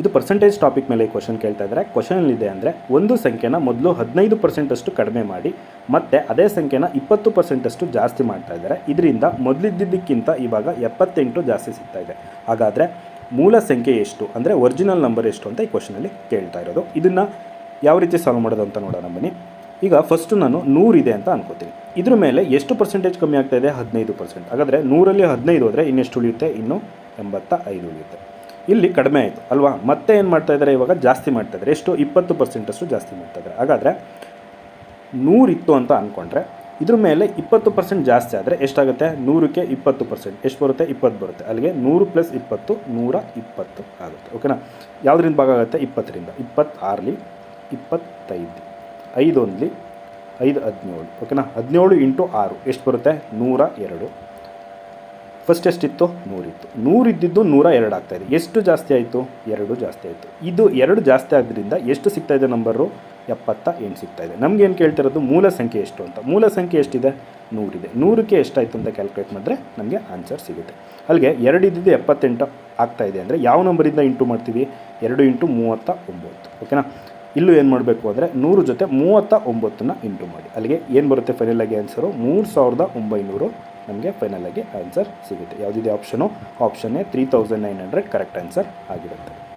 ಇದು percentage topic ಮೇಲೆ question ಕೇಳ್ತಾ ಇದ್ದಾರೆ. ಕ್ವಶನಲ್ಲಿದೆ ಅಂದರೆ ಒಂದು ಸಂಖ್ಯೆನ ಮೊದಲು 15% ಅಷ್ಟು ಕಡಿಮೆ ಮಾಡಿ ಮತ್ತು ಅದೇ ಸಂಖ್ಯೆನ 20% ಅಷ್ಟು ಜಾಸ್ತಿ ಮಾಡ್ತಾ ಇದ್ದಾರೆ. ಇದರಿಂದ ಮೊದಲಿದ್ದಕ್ಕಿಂತ ಇವಾಗ 78 ಜಾಸ್ತಿ ಸಿಗ್ತಾ ಇದೆ. ಹಾಗಾದರೆ ಮೂಲ ಸಂಖ್ಯೆ ಎಷ್ಟು ಅಂದರೆ ಒರಿಜಿನಲ್ ನಂಬರ್ ಎಷ್ಟು ಅಂತ ಈ ಕ್ವಶನಲ್ಲಿ ಕೇಳ್ತಾ ಇರೋದು. ಇದನ್ನು ಯಾವ ರೀತಿ ಸಾಲ್ವ್ ಮಾಡೋದು ಅಂತ ನೋಡೋಣ ಬನ್ನಿ. ಈಗ ಫಸ್ಟು ನಾನು 100 ಇದೆ ಅಂತ ಅನ್ಕೋತೀನಿ. ಇದ್ರ ಮೇಲೆ ಎಷ್ಟು ಪರ್ಸೆಂಟೇಜ್ ಕಮ್ಮಿ ಆಗ್ತಾ ಇದೆ? 15%. ಹಾಗಾದರೆ 100ರಲ್ಲಿ 15 ಹೋದರೆ ಇನ್ನೆಷ್ಟು ಉಳಿಯುತ್ತೆ? ಇನ್ನೂ 85 ಉಳಿಯುತ್ತೆ. ಇಲ್ಲಿ ಕಡಿಮೆ ಆಯಿತು ಅಲ್ವಾ? ಮತ್ತೆ ಏನು ಮಾಡ್ತಾ ಇದ್ದಾರೆ? ಇವಾಗ ಜಾಸ್ತಿ ಮಾಡ್ತಾ ಇದ್ದಾರೆ. ಎಷ್ಟು? 20% ಅಷ್ಟು ಜಾಸ್ತಿ ಮಾಡ್ತಾ ಇದ್ದಾರೆ. ಹಾಗಾದರೆ 100 ಇತ್ತು ಅಂತ ಅಂದ್ಕೊಂಡ್ರೆ ಇದ್ರ ಮೇಲೆ 20% ಜಾಸ್ತಿ ಆದರೆ ಎಷ್ಟಾಗುತ್ತೆ? 100ಕ್ಕೆ 20% ಎಷ್ಟು ಬರುತ್ತೆ? 20 ಬರುತ್ತೆ. ಅಲ್ಲಿಗೆ 100 + 20 120 ಆಗುತ್ತೆ. ಓಕೆನಾ? ಯಾವುದರಿಂದ ಭಾಗ ಆಗುತ್ತೆ? 20ರಿಂದ. 26ಲಿ 25, 5 1ಲಿ 5 17. ಓಕೆನಾ? 17 × 6 ಎಷ್ಟು ಬರುತ್ತೆ? 102. ಫಸ್ಟ್ ಎಷ್ಟಿತ್ತು? 100 ಇತ್ತು. 100 ಇದ್ದಿದ್ದು 102 ಆಗ್ತಾಯಿದೆ. ಎಷ್ಟು ಜಾಸ್ತಿ ಆಯಿತು? 2 ಜಾಸ್ತಿ ಆಯಿತು. ಇದು 2 ಜಾಸ್ತಿ ಆದ್ದರಿಂದ ಎಷ್ಟು ಸಿಗ್ತಾ ಇದೆ ನಂಬರು? 78 ಸಿಗ್ತಾ ಇದೆ. ನಮಗೇನು ಕೇಳ್ತಿರೋದು? ಮೂಲ ಸಂಖ್ಯೆ ಎಷ್ಟು ಅಂತ. ಮೂಲ ಸಂಖ್ಯೆ ಎಷ್ಟಿದೆ? 100 ಇದೆ. 100ಕ್ಕೆ ಎಷ್ಟಾಯಿತು ಅಂತ ಕ್ಯಾಲ್ಕುಲೇಟ್ ಮಾಡಿದ್ರೆ ನಮಗೆ ಆನ್ಸರ್ ಸಿಗುತ್ತೆ. ಅಲ್ಲಿಗೆ 2 ಇದ್ದಿದ್ದು 78 ಆಗ್ತಾ ಇದೆ ಅಂದರೆ ಯಾವ ನಂಬರಿಂದ ಇಂಟು ಮಾಡ್ತೀವಿ? 2 × 39. ಓಕೆನಾ? ಇಲ್ಲೂ ಏನು ಮಾಡಬೇಕು ಅಂದರೆ 100 ಜೊತೆ 39ನ ಇಂಟು ಮಾಡಿ. ಅಲ್ಲಿಗೆ ಏನು ಬರುತ್ತೆ ಫೈನಲ್ ಆಗಿ ಆನ್ಸರು? 3900 ನಮಗೆ ಫೈನಲ್ ಆಗಿ ಆನ್ಸರ್ ಸಿಗುತ್ತೆ. ಯಾವುದಿದೆ ಆಪ್ಷನು? ಆಪ್ಷನ್ನೇ 3900 ಕರೆಕ್ಟ್ ಆನ್ಸರ್ ಆಗಿರುತ್ತೆ.